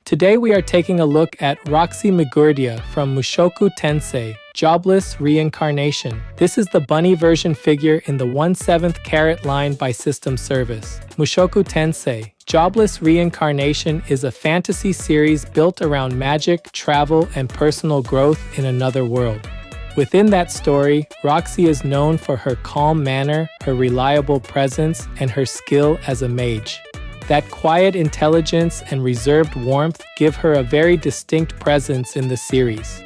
Today we are taking a look at Roxy Migurdia from Mushoku Tensei, Jobless Reincarnation. This is the bunny version figure in the One-Seventh Carat line by System Service. Mushoku Tensei, Jobless Reincarnation is a fantasy series built around magic, travel, and personal growth in another world. Within that story, Roxy is known for her calm manner, her reliable presence, and her skill as a mage. That quiet intelligence and reserved warmth give her a very distinct presence in the series.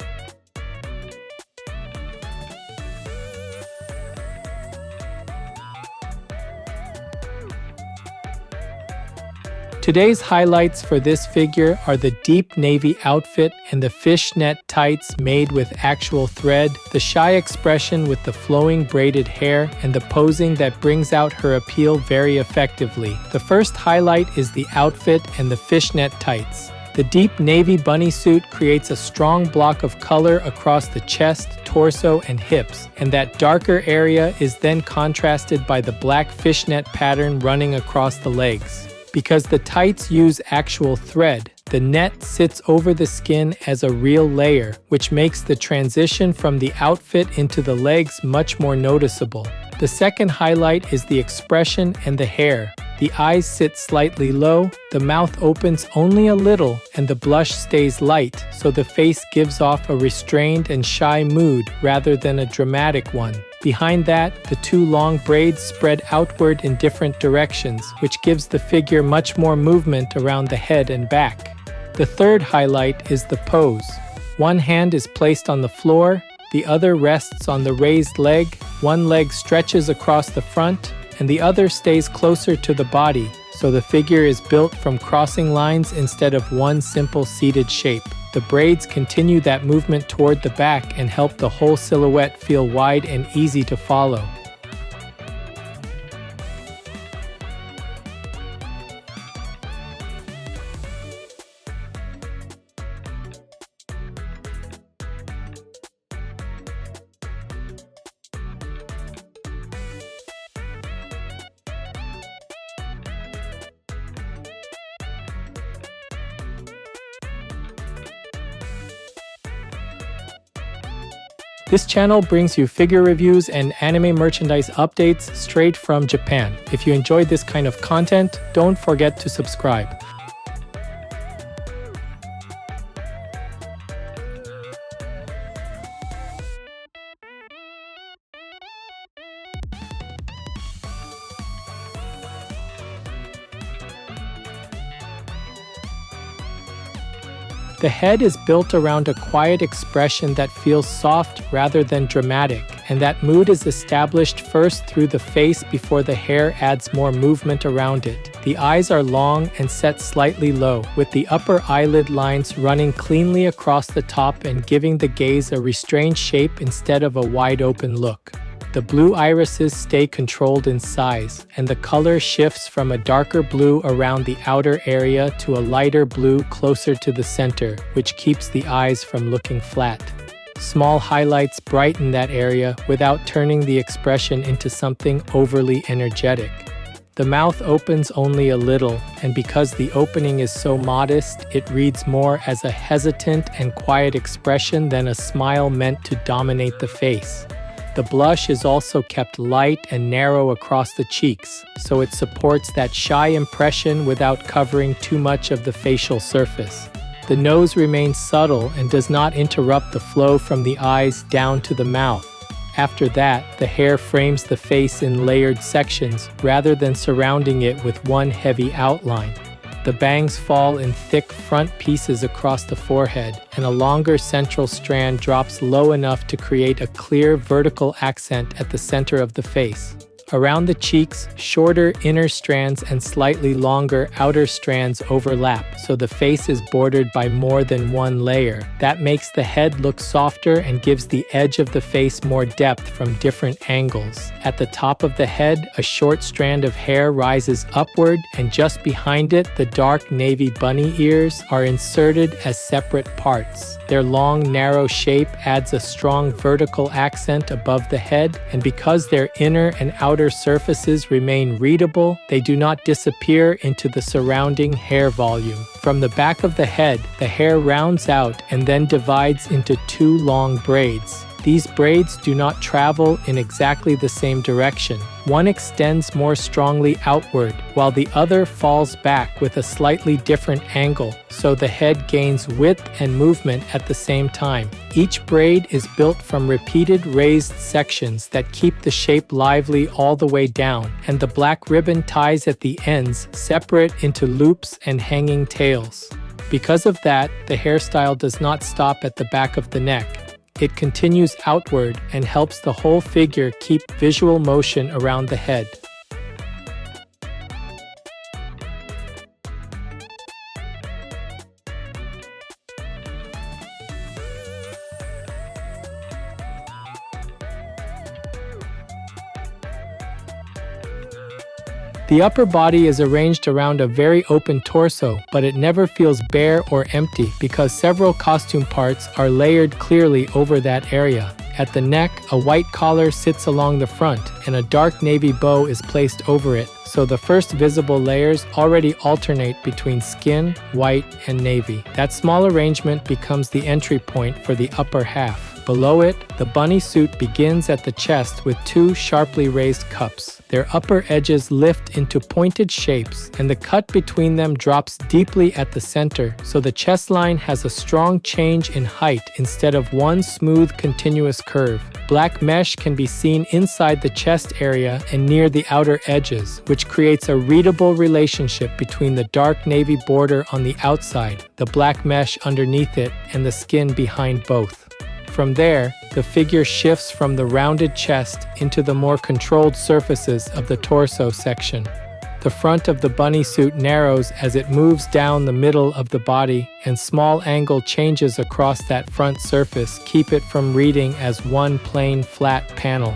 Today's highlights for this figure are the deep navy outfit and the fishnet tights made with actual thread, the shy expression with the flowing braided hair, and the posing that brings out her appeal very effectively. The first highlight is the outfit and the fishnet tights. The deep navy bunny suit creates a strong block of color across the chest, torso, and hips, and that darker area is then contrasted by the black fishnet pattern running across the legs. Because the tights use actual thread, the net sits over the skin as a real layer, which makes the transition from the outfit into the legs much more noticeable. The second highlight is the expression and the hair. The eyes sit slightly low, the mouth opens only a little, and the blush stays light, so the face gives off a restrained and shy mood rather than a dramatic one. Behind that, the two long braids spread outward in different directions, which gives the figure much more movement around the head and back. The third highlight is the pose. One hand is placed on the floor, the other rests on the raised leg, one leg stretches across the front, and the other stays closer to the body, so the figure is built from crossing lines instead of one simple seated shape. The braids continue that movement toward the back and help the whole silhouette feel wide and easy to follow. This channel brings you figure reviews and anime merchandise updates straight from Japan. If you enjoyed this kind of content, don't forget to subscribe. The head is built around a quiet expression that feels soft rather than dramatic, and that mood is established first through the face before the hair adds more movement around it. The eyes are long and set slightly low, with the upper eyelid lines running cleanly across the top and giving the gaze a restrained shape instead of a wide-open look. The blue irises stay controlled in size, and the color shifts from a darker blue around the outer area to a lighter blue closer to the center, which keeps the eyes from looking flat. Small highlights brighten that area without turning the expression into something overly energetic. The mouth opens only a little, and because the opening is so modest, it reads more as a hesitant and quiet expression than a smile meant to dominate the face. The blush is also kept light and narrow across the cheeks, so it supports that shy impression without covering too much of the facial surface. The nose remains subtle and does not interrupt the flow from the eyes down to the mouth. After that, the hair frames the face in layered sections rather than surrounding it with one heavy outline. The bangs fall in thick front pieces across the forehead, and a longer central strand drops low enough to create a clear vertical accent at the center of the face. Around the cheeks, shorter inner strands and slightly longer outer strands overlap, so the face is bordered by more than one layer. That makes the head look softer and gives the edge of the face more depth from different angles. At the top of the head, a short strand of hair rises upward, and just behind it, the dark navy bunny ears are inserted as separate parts. Their long, narrow shape adds a strong vertical accent above the head, and because their inner and outer outer surfaces remain readable, they do not disappear into the surrounding hair volume. From the back of the head, the hair rounds out and then divides into two long braids. These braids do not travel in exactly the same direction. One extends more strongly outward, while the other falls back with a slightly different angle, so the head gains width and movement at the same time. Each braid is built from repeated raised sections that keep the shape lively all the way down, and the black ribbon ties at the ends separate into loops and hanging tails. Because of that, the hairstyle does not stop at the back of the neck. It continues outward and helps the whole figure keep visual motion around the head. The upper body is arranged around a very open torso, but it never feels bare or empty because several costume parts are layered clearly over that area. At the neck, a white collar sits along the front, and a dark navy bow is placed over it, so the first visible layers already alternate between skin, white, and navy. That small arrangement becomes the entry point for the upper half. Below it, the bunny suit begins at the chest with two sharply raised cups. Their upper edges lift into pointed shapes, and the cut between them drops deeply at the center, so the chest line has a strong change in height instead of one smooth, continuous curve. Black mesh can be seen inside the chest area and near the outer edges, which creates a readable relationship between the dark navy border on the outside, the black mesh underneath it, and the skin behind both. From there, the figure shifts from the rounded chest into the more controlled surfaces of the torso section. The front of the bunny suit narrows as it moves down the middle of the body, and small angle changes across that front surface keep it from reading as one plain flat panel.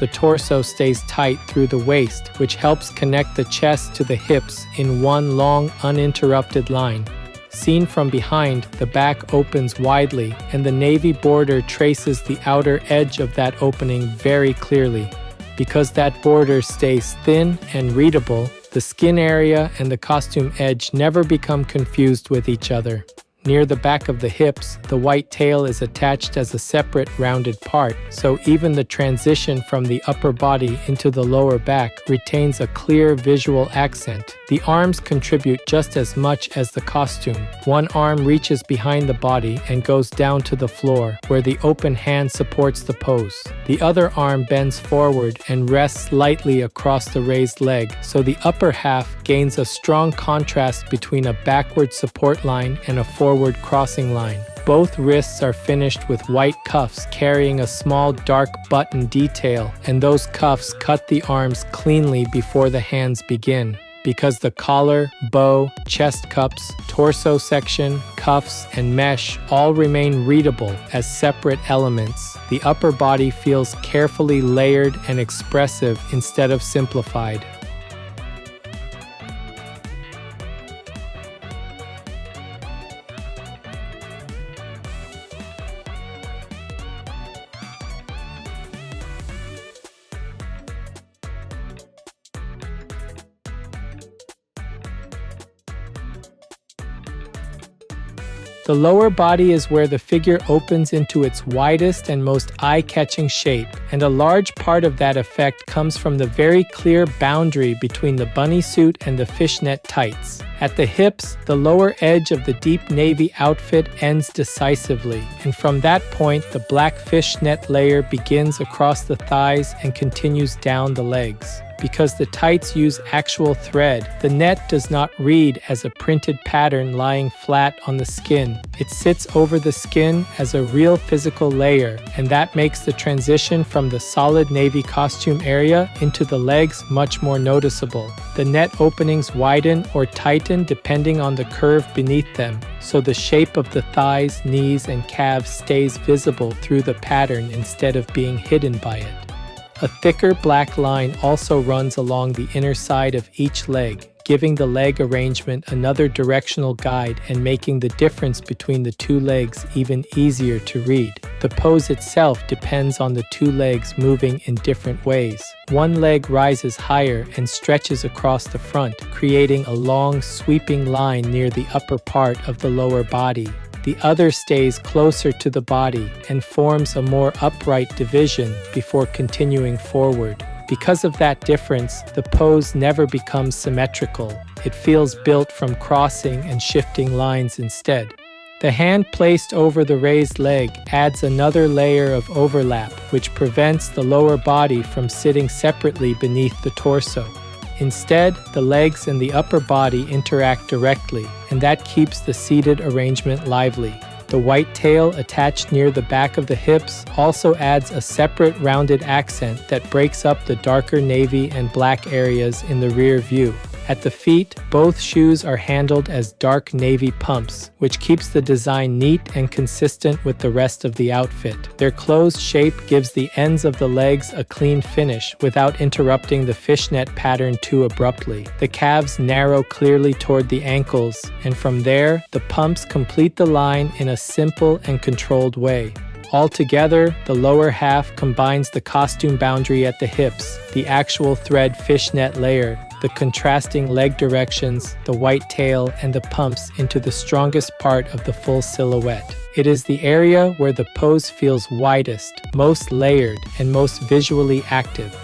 The torso stays tight through the waist, which helps connect the chest to the hips in one long, uninterrupted line. Seen from behind, the back opens widely, and the navy border traces the outer edge of that opening very clearly. Because that border stays thin and readable, the skin area and the costume edge never become confused with each other. Near the back of the hips, the white tail is attached as a separate rounded part, so even the transition from the upper body into the lower back retains a clear visual accent. The arms contribute just as much as the costume. One arm reaches behind the body and goes down to the floor, where the open hand supports the pose. The other arm bends forward and rests lightly across the raised leg, so the upper half gains a strong contrast between a backward support line and a forward crossing line. Both wrists are finished with white cuffs carrying a small dark button detail, and those cuffs cut the arms cleanly before the hands begin. Because the collar, bow, chest cups, torso section, cuffs, and mesh all remain readable as separate elements, the upper body feels carefully layered and expressive instead of simplified. The lower body is where the figure opens into its widest and most eye-catching shape, and a large part of that effect comes from the very clear boundary between the bunny suit and the fishnet tights. At the hips, the lower edge of the deep navy outfit ends decisively, and from that point, the black fishnet layer begins across the thighs and continues down the legs. Because the tights use actual thread, the net does not read as a printed pattern lying flat on the skin. It sits over the skin as a real physical layer, and that makes the transition from the solid navy costume area into the legs much more noticeable. The net openings widen or tighten depending on the curve beneath them, so the shape of the thighs, knees, and calves stays visible through the pattern instead of being hidden by it. A thicker black line also runs along the inner side of each leg, giving the leg arrangement another directional guide and making the difference between the two legs even easier to read. The pose itself depends on the two legs moving in different ways. One leg rises higher and stretches across the front, creating a long, sweeping line near the upper part of the lower body. The other stays closer to the body and forms a more upright division before continuing forward. Because of that difference, the pose never becomes symmetrical. It feels built from crossing and shifting lines instead. The hand placed over the raised leg adds another layer of overlap, which prevents the lower body from sitting separately beneath the torso. Instead, the legs and the upper body interact directly, and that keeps the seated arrangement lively. The white tail attached near the back of the hips also adds a separate rounded accent that breaks up the darker navy and black areas in the rear view. At the feet, both shoes are handled as dark navy pumps, which keeps the design neat and consistent with the rest of the outfit. Their closed shape gives the ends of the legs a clean finish without interrupting the fishnet pattern too abruptly. The calves narrow clearly toward the ankles, and from there, the pumps complete the line in a simple and controlled way. Altogether, the lower half combines the costume boundary at the hips, the actual thread fishnet layer, the contrasting leg directions, the white tail, and the pumps into the strongest part of the full silhouette. It is the area where the pose feels widest, most layered, and most visually active.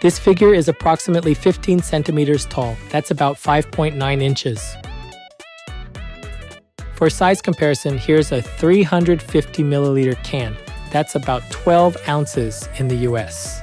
This figure is approximately 15 centimeters tall. That's about 5.9 inches. For size comparison, here's a 350 milliliter can. That's about 12 ounces in the US.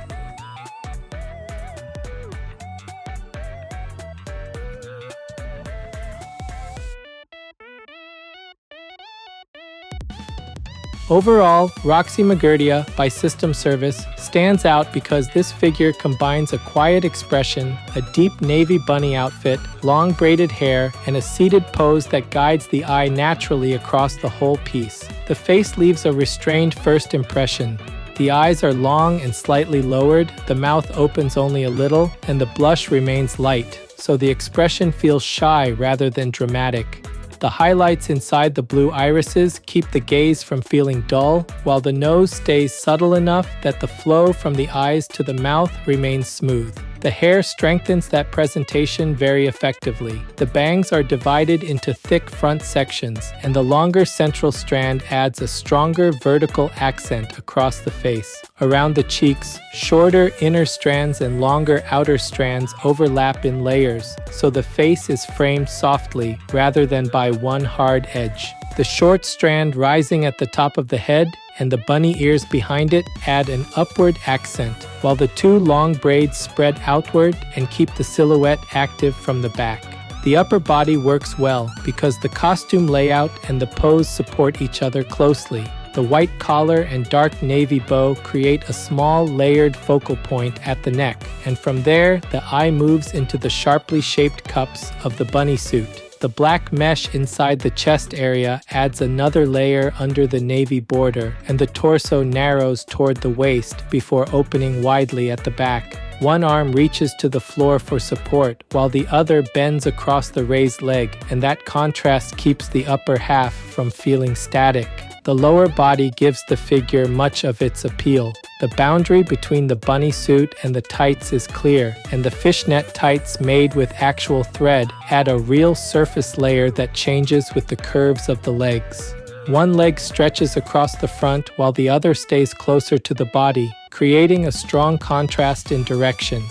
Overall, Roxy Migurdia by System Service stands out because this figure combines a quiet expression, a deep navy bunny outfit, long braided hair, and a seated pose that guides the eye naturally across the whole piece. The face leaves a restrained first impression. The eyes are long and slightly lowered, the mouth opens only a little, and the blush remains light, so the expression feels shy rather than dramatic. The highlights inside the blue irises keep the gaze from feeling dull, while the nose stays subtle enough that the flow from the eyes to the mouth remains smooth. The hair strengthens that presentation very effectively. The bangs are divided into thick front sections, and the longer central strand adds a stronger vertical accent across the face. Around the cheeks, shorter inner strands and longer outer strands overlap in layers, so the face is framed softly rather than by one hard edge. The short strand rising at the top of the head and the bunny ears behind it add an upward accent, while the two long braids spread outward and keep the silhouette active from the back. The upper body works well because the costume layout and the pose support each other closely. The white collar and dark navy bow create a small layered focal point at the neck, and from there, the eye moves into the sharply shaped cups of the bunny suit. The black mesh inside the chest area adds another layer under the navy border, and the torso narrows toward the waist before opening widely at the back. One arm reaches to the floor for support, while the other bends across the raised leg, and that contrast keeps the upper half from feeling static. The lower body gives the figure much of its appeal. The boundary between the bunny suit and the tights is clear, and the fishnet tights made with actual thread add a real surface layer that changes with the curves of the legs. One leg stretches across the front while the other stays closer to the body, creating a strong contrast in direction.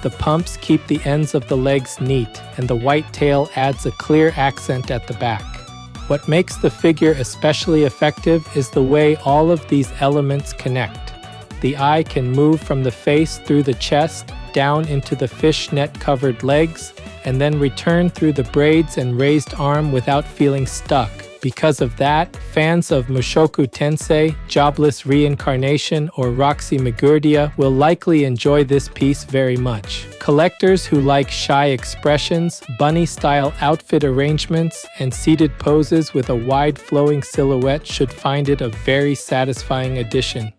The pumps keep the ends of the legs neat, and the white tail adds a clear accent at the back. What makes the figure especially effective is the way all of these elements connect. The eye can move from the face through the chest, down into the fishnet-covered legs, and then return through the braids and raised arm without feeling stuck. Because of that, fans of Mushoku Tensei, Jobless Reincarnation, or Roxy Migurdia will likely enjoy this piece very much. Collectors who like shy expressions, bunny-style outfit arrangements, and seated poses with a wide flowing silhouette should find it a very satisfying addition.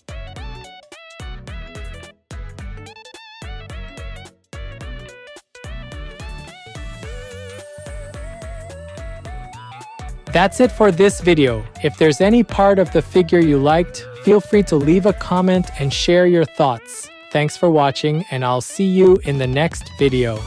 That's it for this video. If there's any part of the figure you liked, feel free to leave a comment and share your thoughts. Thanks for watching, and I'll see you in the next video.